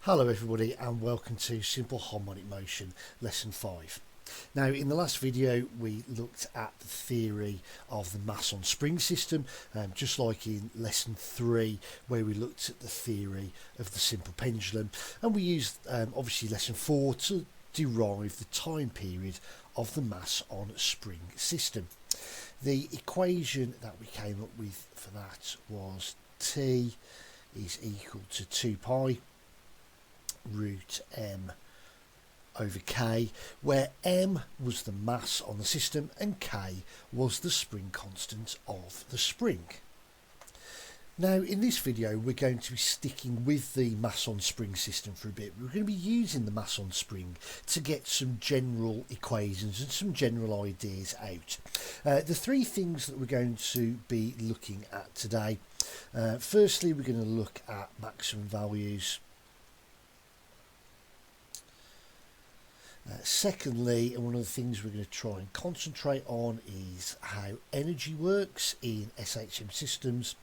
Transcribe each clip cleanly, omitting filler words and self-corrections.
Hello everybody and welcome to Simple Harmonic Motion Lesson 5. Now in the last video we looked at the theory of the mass on spring system, just like in Lesson 3 where we looked at the theory of the simple pendulum, and we used obviously Lesson 4 to derive the time period of the mass on a spring system. The equation that we came up with for that was T is equal to 2 pi root m over k, where m was the mass on the system and k was the spring constant of the spring. Now in this video we're going to be sticking with the mass on spring system for a bit. We're going to be using the mass on spring to get some general equations and some general ideas out. The three things that we're going to be looking at today, firstly we're going to look at maximum values. Secondly, and one of the things we're going to try and concentrate on is how energy works in SHM systems.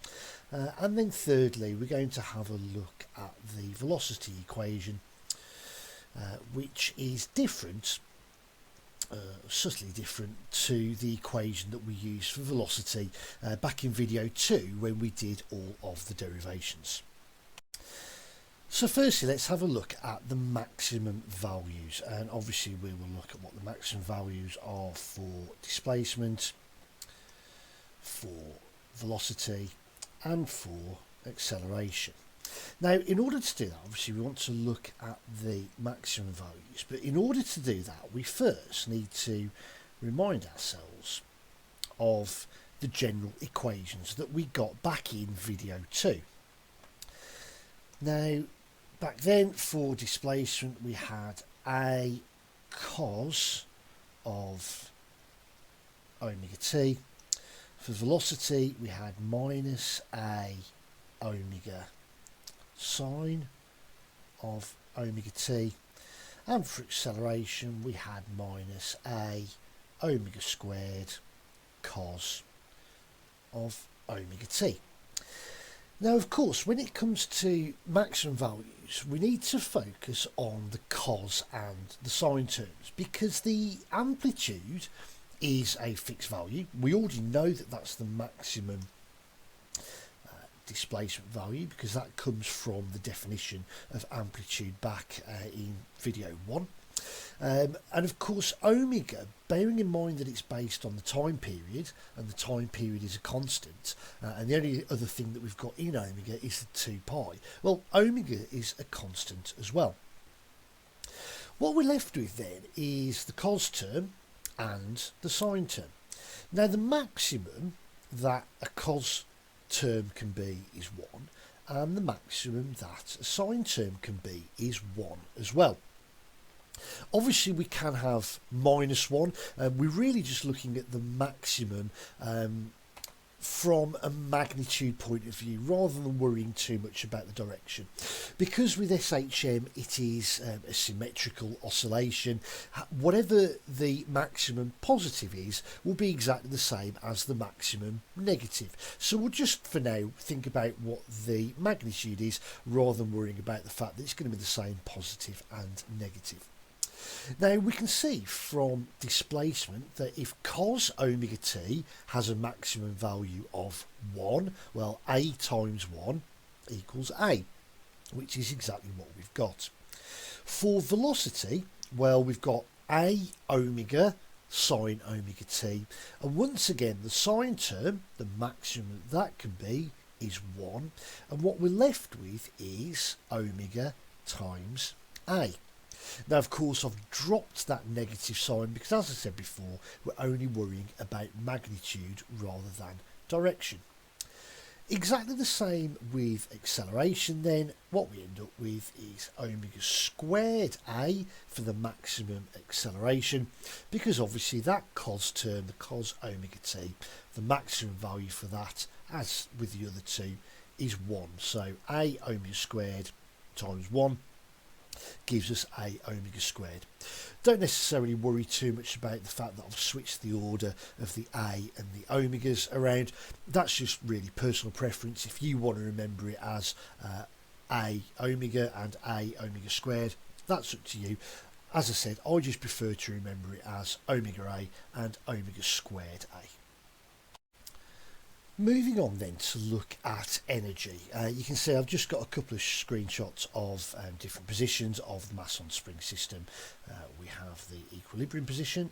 And then thirdly, we're going to have a look at the velocity equation, which is different, subtly different to the equation that we used for velocity back in video 2 when we did all of the derivations. So firstly, let's have a look at the maximum values, and obviously we will look at what the maximum values are for displacement, for velocity and for acceleration. Now in order to do that, obviously we want to look at the maximum values, but in order to do that we first need to remind ourselves of the general equations that we got back in video 2. Now back then for displacement we had a cos of omega t. For velocity we had minus a omega sine of omega t, and for acceleration we had minus a omega squared cos of omega t. Now of course when it comes to maximum values we need to focus on the cos and the sine terms, because the amplitude is a fixed value. We already know that that's the maximum displacement value because that comes from the definition of amplitude back in video 1. And of course omega, bearing in mind that it's based on the time period and the time period is a constant, and the only other thing that we've got in omega is the 2 pi, well omega is a constant as well. What we're left with then is the cos term and the sine term. Now the maximum that a cos term can be is 1, and the maximum that a sine term can be is 1 as well. Obviously we can have minus 1, we're really just looking at the maximum from a magnitude point of view rather than worrying too much about the direction, because with SHM it is a symmetrical oscillation. Whatever the maximum positive is will be exactly the same as the maximum negative, so we'll just for now think about what the magnitude is rather than worrying about the fact that it's going to be the same positive and negative. Now we can see from displacement that if cos omega t has a maximum value of 1, well a times 1 equals a, which is exactly what we've got. For velocity, well we've got a omega sine omega t, and once again the sine term, the maximum that can be is 1, and what we're left with is omega times a. Now of course I've dropped that negative sign because, as I said before, we're only worrying about magnitude rather than direction. Exactly the same with acceleration then. What we end up with is omega squared a for the maximum acceleration, because obviously that cos term, the cos omega t, the maximum value for that, as with the other two, is 1. So a omega squared times 1 gives us a omega squared. Don't necessarily worry too much about the fact that I've switched the order of the a and the omegas around. That's just really personal preference. If you want to remember it as A omega and A omega squared. That's up to you. As I said, I just prefer to remember it as omega A and omega squared A. Moving on then to look at energy. You can see I've just got a couple of screenshots of different positions of the mass on spring system. We have the equilibrium position.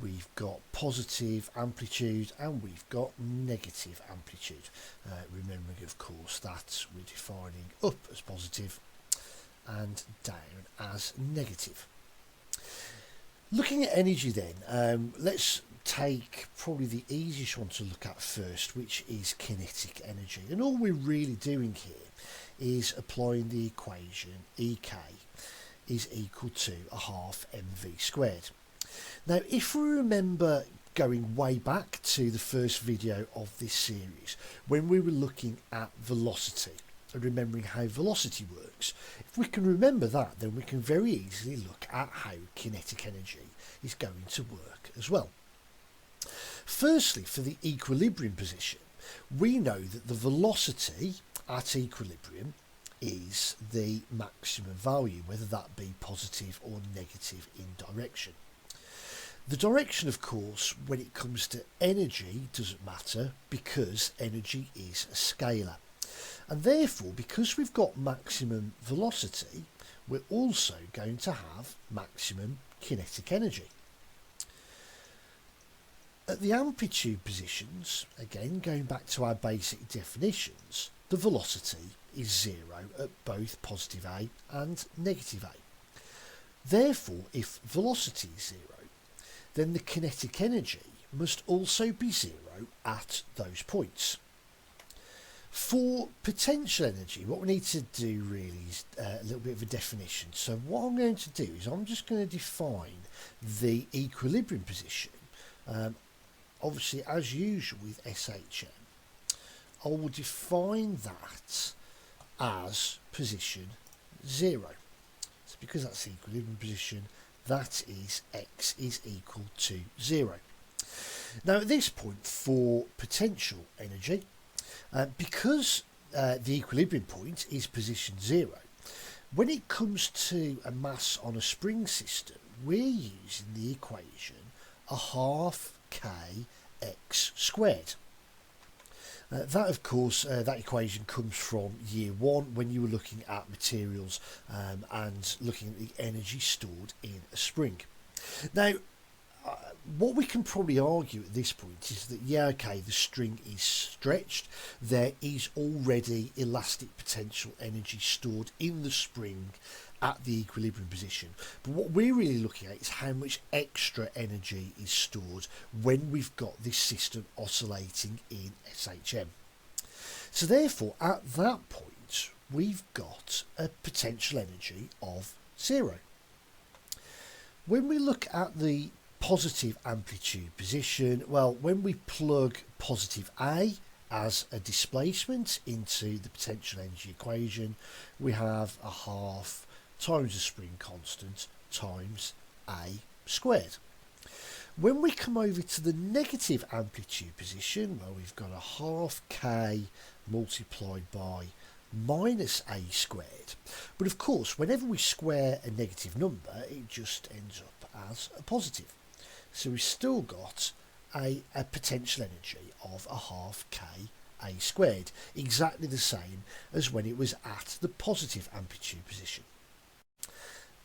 We've got positive amplitude and we've got negative amplitude. Remembering, of course, that we're defining up as positive and down as negative. Looking at energy then, let's take probably the easiest one to look at first, which is kinetic energy. And all we're really doing here is applying the equation EK is equal to a half mv squared. Now, if we remember going way back to the first video of this series, when we were looking at velocity and remembering how velocity works, if we can remember that, then we can very easily look at how kinetic energy is going to work as well. Firstly, for the equilibrium position, we know that the velocity at equilibrium is the maximum value, whether that be positive or negative in direction. The direction, of course, when it comes to energy doesn't matter because energy is a scalar. And therefore, because we've got maximum velocity, we're also going to have maximum kinetic energy. At the amplitude positions, again going back to our basic definitions, the velocity is zero at both positive A and negative A. Therefore, if velocity is zero, then the kinetic energy must also be zero at those points. For potential energy, what we need to do really is a little bit of a definition. So what I'm going to do is I'm just going to define the equilibrium position. Obviously, as usual with SHM, I will define that as position 0. So because that's the equilibrium position, that is x is equal to 0. Now at this point, for potential energy, because the equilibrium point is position 0, when it comes to a mass on a spring system, we're using the equation a half kx squared. That, of course, that equation comes from year 1 when you were looking at materials and looking at the energy stored in a spring. Now, what we can probably argue at this point is that, yeah, okay, the string is stretched. There is already elastic potential energy stored in the spring at the equilibrium position. But what we're really looking at is how much extra energy is stored when we've got this system oscillating in SHM. So therefore, at that point, we've got a potential energy of 0. When we look at the positive amplitude position, well, when we plug positive A as a displacement into the potential energy equation, we have a half times the spring constant times A squared. When we come over to the negative amplitude position, well, we've got a half k multiplied by minus A squared. But of course, whenever we square a negative number, it just ends up as a positive. So we've still got a potential energy of a half k A squared, exactly the same as when it was at the positive amplitude position.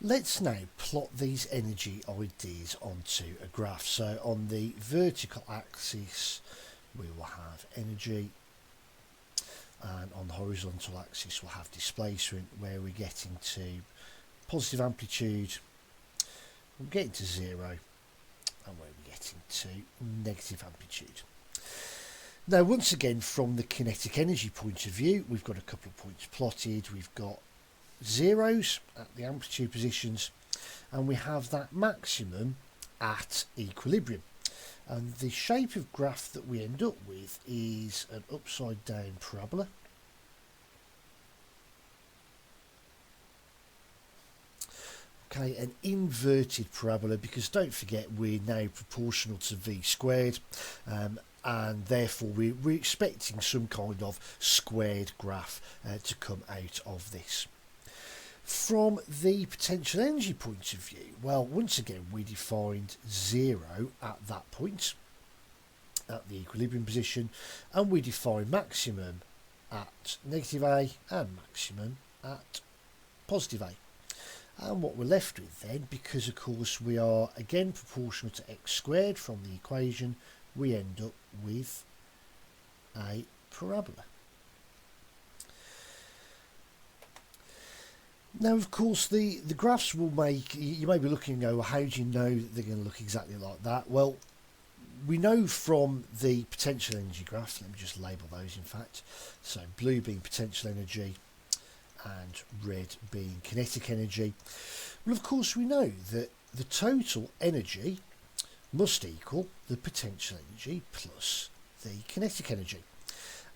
Let's now plot these energy ideas onto a graph. So on the vertical axis we will have energy, and on the horizontal axis we'll have displacement, where we're getting to positive amplitude, we're getting to 0, and where we're getting to negative amplitude. Now once again, from the kinetic energy point of view, we've got a couple of points plotted. We've got zeros at the amplitude positions, and we have that maximum at equilibrium. And the shape of graph that we end up with is an upside down parabola. Okay, an inverted parabola, because don't forget we're now proportional to v squared, and therefore we're expecting some kind of squared graph to come out of this. From the potential energy point of view, well, once again we defined 0 at that point, at the equilibrium position, and we define maximum at negative A and maximum at positive A. And what we're left with then, because of course we are again proportional to x squared from the equation, we end up with a parabola. Now, of course, the graphs will make, you may be looking and go, well, how do you know that they're going to look exactly like that? Well, we know from the potential energy graph, let me just label those in fact, so blue being potential energy and red being kinetic energy. Well, of course, we know that the total energy must equal the potential energy plus the kinetic energy.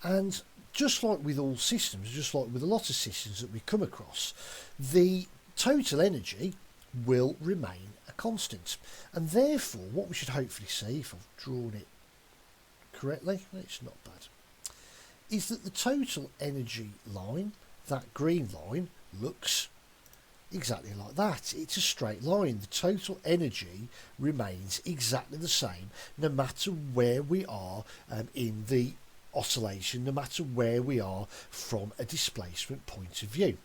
And just like with all systems, just like with a lot of systems that we come across, the total energy will remain a constant. And therefore, what we should hopefully see, if I've drawn it correctly, it's not bad, is that the total energy line, that green line, looks exactly like that. It's a straight line. The total energy remains exactly the same no matter where we are in the oscillation, no matter where we are from a displacement point of view.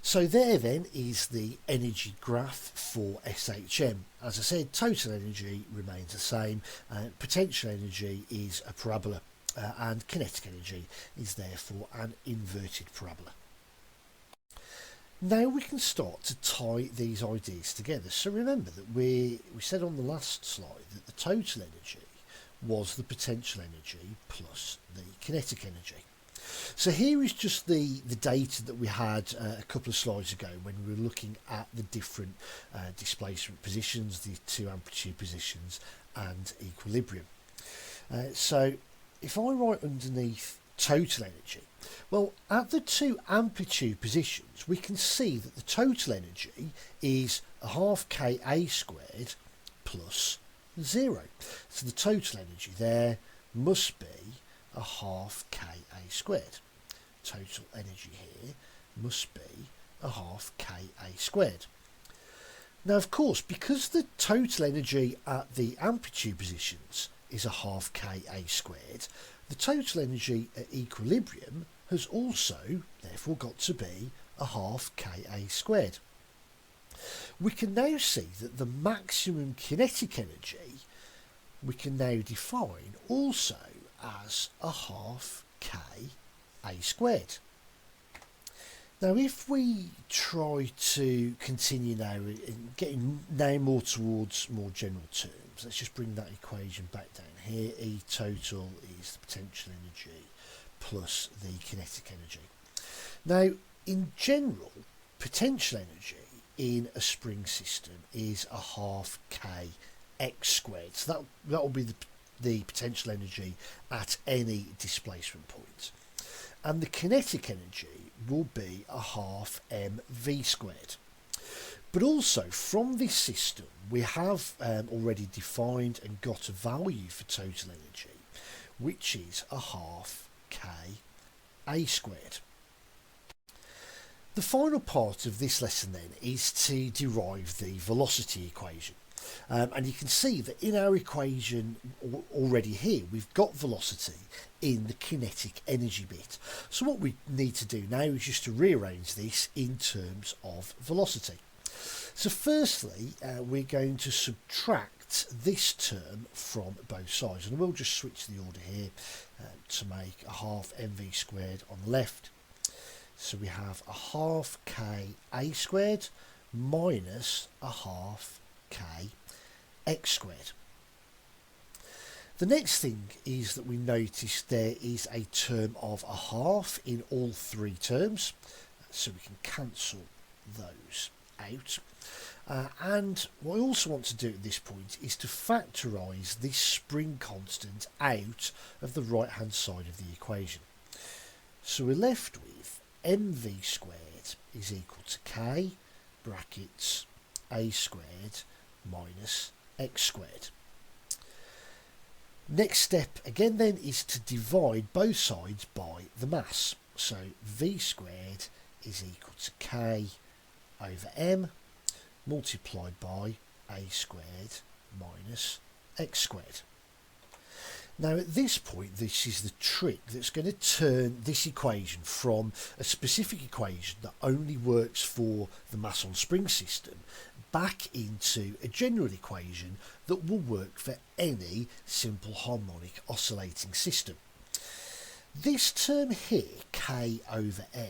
So there then is the energy graph for SHM. As I said, total energy remains the same, potential energy is a parabola, and kinetic energy is therefore an inverted parabola. Now we can start to tie these ideas together. So remember that we said on the last slide that the total energy was the potential energy plus the kinetic energy. So here is just the data that we had a couple of slides ago when we were looking at the different displacement positions, the two amplitude positions and equilibrium. So if I write underneath total energy, well, at the two amplitude positions we can see that the total energy is a half Ka squared plus 0. So the total energy there must be a half Ka squared. Total energy here must be a half Ka squared. Now, of course, because the total energy at the amplitude positions is a half Ka squared, the total energy at equilibrium has also, therefore, got to be a half Ka squared. We can now see that the maximum kinetic energy we can now define also as a half Ka squared. Now, if we try to continue now in getting now more towards more general terms, let's just bring that equation back down here. E total is the potential energy plus the kinetic energy. Now, in general, potential energy in a spring system is a half K x squared. So that will be the potential energy at any displacement point. And the kinetic energy will be a half mv squared. But also from this system we have already defined and got a value for total energy, which is a half Ka squared. The final part of this lesson then is to derive the velocity equation. And you can see that in our equation already here we've got velocity in the kinetic energy bit. So what we need to do now is just to rearrange this in terms of velocity. So firstly we're going to subtract this term from both sides, and we'll just switch the order here to make a half mv squared on the left. So we have a half Ka squared minus a half K x squared. The next thing is that we notice there is a term of a half in all three terms, so we can cancel those out. And what I also want to do at this point is to factorise this spring constant out of the right hand side of the equation. So we're left with mv squared is equal to K brackets a squared minus x squared. Next step again then is to divide both sides by the mass. So v squared is equal to k over m multiplied by a squared minus x squared. Now at this point, this is the trick that's going to turn this equation from a specific equation that only works for the mass on spring system back into a general equation that will work for any simple harmonic oscillating system. This term here, k over m,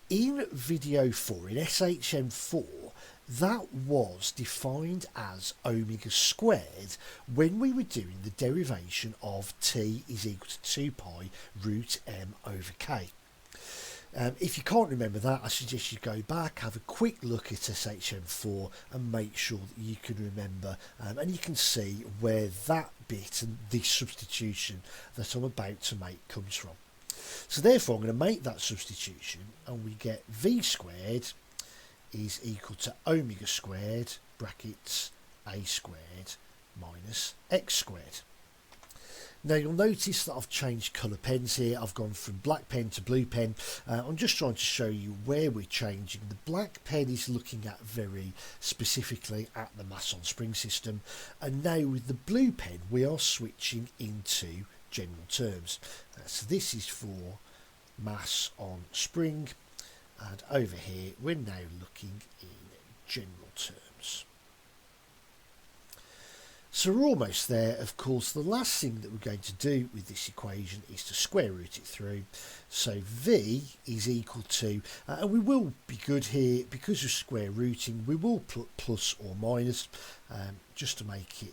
in video 4, in SHM4, that was defined as omega squared when we were doing the derivation of t is equal to 2 pi root m over k. If you can't remember that, I suggest you go back, have a quick look at SHM4 and make sure that you can remember, and you can see where that bit and this substitution that I'm about to make comes from. So therefore I'm going to make that substitution and we get v squared is equal to omega squared brackets a squared minus x squared. Now you'll notice that I've changed colour pens here. I've gone from black pen to blue pen. I'm just trying to show you where we're changing. The black pen is looking at very specifically at the mass on spring system, and now with the blue pen we are switching into general terms. So this is for mass on spring, and over here we're now looking in general terms. So we're almost there. Of course, the last thing that we're going to do with this equation is to square root it through. So v is equal to, and we will be good here because of square rooting, we will put plus or minus just to make it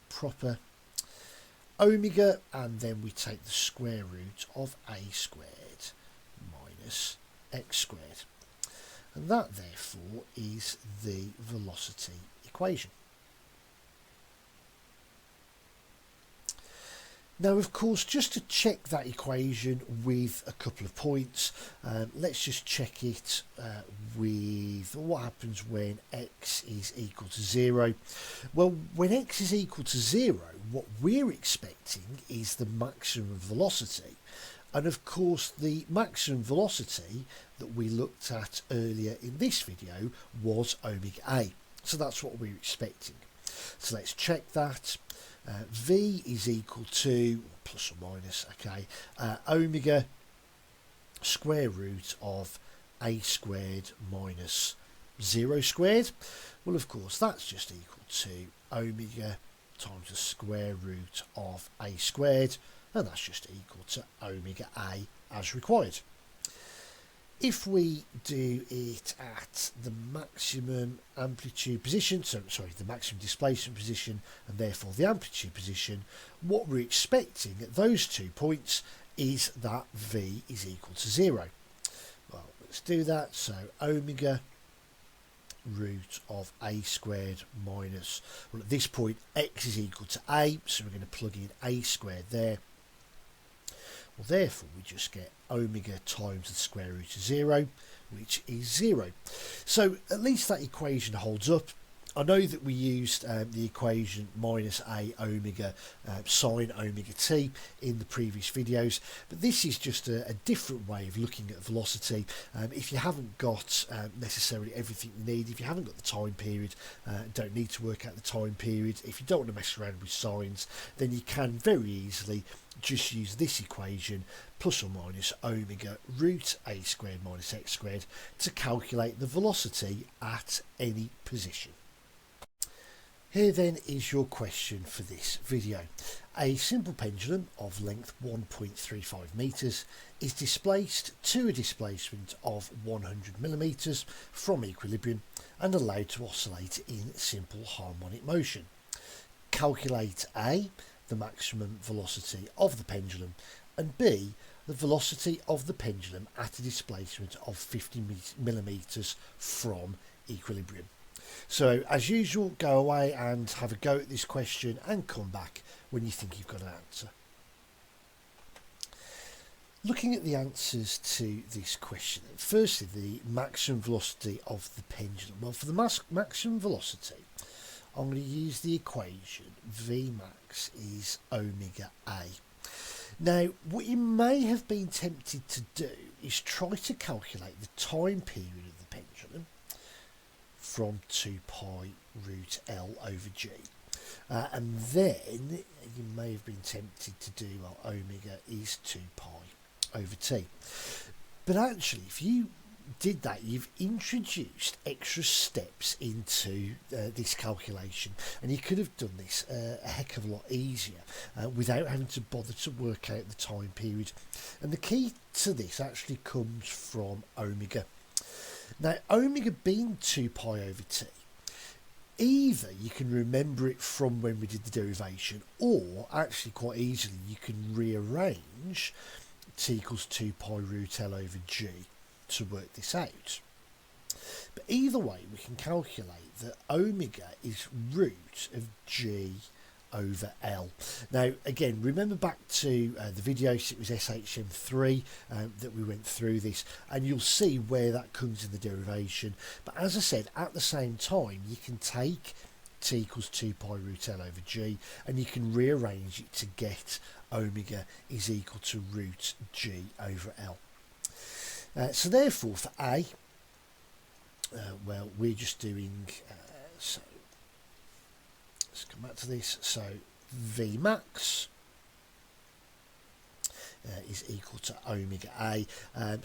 proper, omega, and then we take the square root of a squared minus x squared, and that therefore is the velocity equation. Now of course, just to check that equation with a couple of points, let's just check it with what happens when x is equal to 0. Well, when x is equal to 0, what we're expecting is the maximum velocity. And of course the maximum velocity that we looked at earlier in this video was omega a. So that's what we're expecting. So let's check that. V is equal to, plus or minus, okay, omega square root of a squared minus 0 squared. Well, of course, that's just equal to omega times the square root of a squared, and that's just equal to omega a as required. If we do it at the maximum amplitude position, the maximum displacement position, and therefore the amplitude position, what we're expecting at those 2 points is that v is equal to 0. Well, let's do that. So omega root of a squared minus, well, at this point x is equal to a, so we're going to plug in a squared there. Well, therefore we just get omega times the square root of 0, which is 0. So at least that equation holds up. I know that we used the equation minus a omega sine omega t in the previous videos, but this is just a different way of looking at velocity. If you haven't got necessarily everything you need, if you haven't got the time period, don't need to work out the time period, if you don't want to mess around with sines, then you can very easily just use this equation plus or minus omega root a squared minus x squared to calculate the velocity at any position. Here then is your question for this video. A simple pendulum of length 1.35 metres is displaced to a displacement of 100 millimetres from equilibrium and allowed to oscillate in simple harmonic motion. Calculate A, the maximum velocity of the pendulum, and B, the velocity of the pendulum at a displacement of 50 millimetres from equilibrium. So as usual, go away and have a go at this question and come back when you think you've got an answer. Looking at the answers to this question, firstly the maximum velocity of the pendulum. Well, for the maximum velocity I'm going to use the equation V max is omega A. Now, what you may have been tempted to do is try to calculate the time period of the pendulum from 2 pi root L over G. And then you may have been tempted to do, well, omega is 2 pi over T. But actually, if you did that, you've introduced extra steps into this calculation, and you could have done this a heck of a lot easier without having to bother to work out the time period. And the key to this actually comes from omega. Now, omega being 2 pi over T, either you can remember it from when we did the derivation, or actually quite easily you can rearrange T equals 2 pi root L over G to work this out. But either way, we can calculate that omega is root of G over L. Now, again, remember back to the videos, it was SHM3 that we went through this, and you'll see where that comes in the derivation. But as I said, at the same time, you can take T equals 2 pi root L over G, and you can rearrange it to get omega is equal to root G over L. So therefore, for A, well, we're just doing, so let's come back to this. So V max is equal to omega A.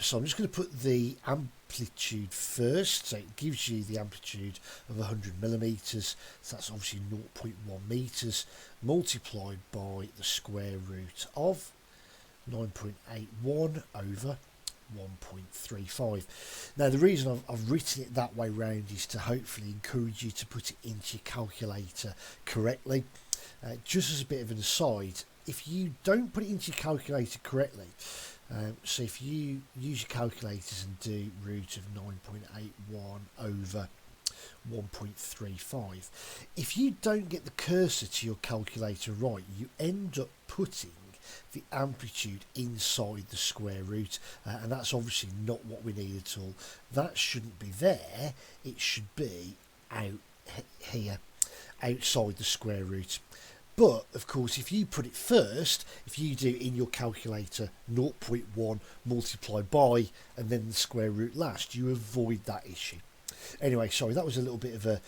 So I'm just going to put the amplitude first. So it gives you the amplitude of 100 millimeters. So that's obviously 0.1 meters multiplied by the square root of 9.81 over 1.35. Now, the reason I've written it that way round is to hopefully encourage you to put it into your calculator correctly. Just as a bit of an aside, if you don't put it into your calculator correctly, so if you use your calculators and do root of 9.81 over 1.35, if you don't get the cursor to your calculator right, you end up putting the amplitude inside the square root, and that's obviously not what we need at all. That shouldn't be there, it should be out here outside the square root. But of course, if you put it first, if you do in your calculator 0.1 multiplied by and then the square root last, you avoid that issue. Anyway, sorry, that was a little bit of an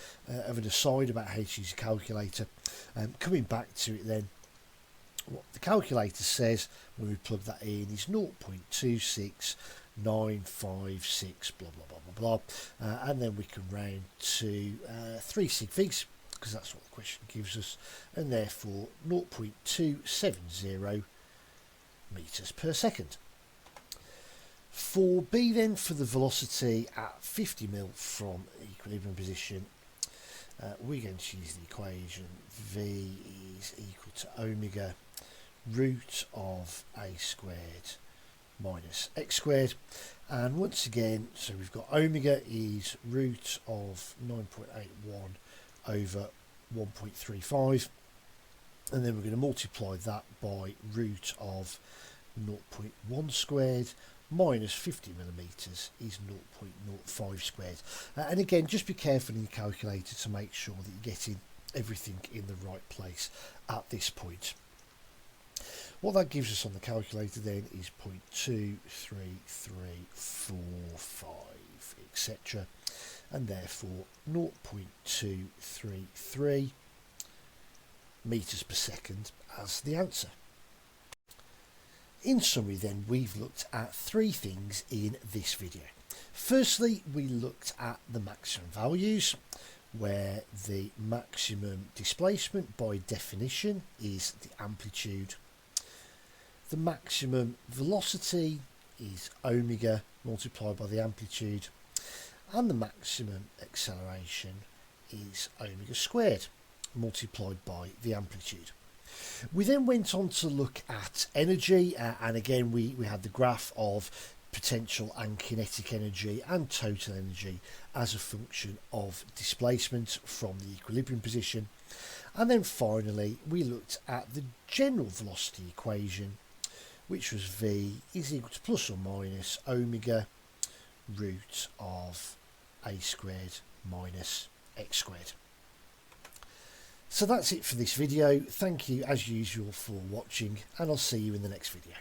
aside about how to use a calculator. Coming back to it then, what the calculator says when we plug that in is 0.26956 blah blah blah blah blah, and then we can round to 3 sig figs because that's what the question gives us, and therefore 0.270 meters per second. For B then, for the velocity at 50 mil from equilibrium position, we're going to use the equation V is equal to omega root of a squared minus x squared, and once again, so we've got omega is root of 9.81 over 1.35, and then we're going to multiply that by root of 0.1 squared minus 50 millimeters is 0.05 squared. And again, just be careful in your calculator to make sure that you're getting everything in the right place at this point. What that gives us on the calculator then is 0.23345, etc., and therefore 0.233 meters per second as the answer. In summary then, we've looked at 3 things in this video. Firstly, we looked at the maximum values, where the maximum displacement by definition is the amplitude. The maximum velocity is omega multiplied by the amplitude, and the maximum acceleration is omega squared multiplied by the amplitude. We then went on to look at energy, and again we had the graph of potential and kinetic energy and total energy as a function of displacement from the equilibrium position. And then finally we looked at the general velocity equation, which was V is equal to plus or minus omega root of a squared minus x squared. So that's it for this video. Thank you as usual for watching, and I'll see you in the next video.